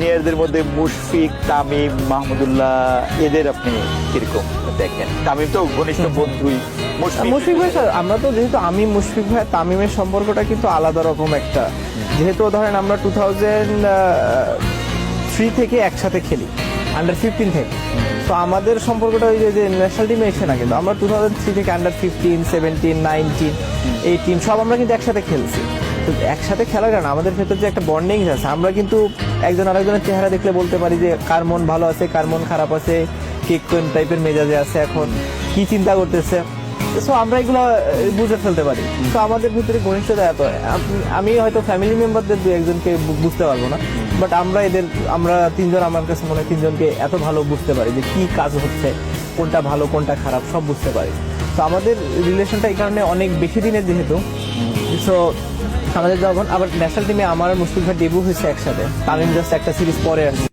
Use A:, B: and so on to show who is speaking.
A: সিনিয়রদের মধ্যে মুশফিক, তামিম, মাহমুদুল্লাহ এদের আপনি কিরকম দেখেন? তামিম তো ঘনিষ্ঠ বন্ধুই,
B: মুশফিক ভাই স্যার, আমরা তো যেহেতু আমি মুশফিক ভাই তামিমের সম্পর্কটা কিন্তু আলাদা রকম একটা, যেহেতু ধরেন আমরা 2003 থেকে একসাথে খেলি, আন্ডার 15 থেকে। তো আমাদের সম্পর্কটা ওই যে ন্যাশনাল টিমে এসে না, কিন্তু আমরা 2003 থেকে আন্ডার 15, 17, 19, 18 সব আমরা কিন্তু একসাথে খেলছি। তো একসাথে খেলার কারণে আমাদের ভেতর যে একটা বন্ডিং আছে, আমরা কিন্তু একজন আরেকজনের চেহারা দেখলে বলতে পারি যে কার মন ভালো আছে, কার মন খারাপ আছে, কে কোন টাইপের মেজাজে আছে, এখন কি চিন্তা করতেছে। সো আমরা এগুলো বুঝে ফেলতে পারি। তো আমাদের ভিতরে ঘনিষ্ঠতা এত, আমি হয়তো ফ্যামিলি মেম্বারদের দু একজনকে বুঝতে পারবো না, বাট আমরা তিনজন, আমার কাছে মনে হয় তিনজনকে এত ভালো বুঝতে পারি যে কি কাজ হচ্ছে, কোনটা ভালো কোনটা খারাপ সব বুঝতে পারি। তো আমাদের রিলেশনটা এই কারণে অনেক বেশি দিনের, যেহেতু সো আমাদের যখন আবার ন্যাশনাল টিমে আমার মুশফিক ভাই ডেবিউ হয়েছে একসাথে, তামিম জাস্ট একটা সিরিজ পরে আসছে।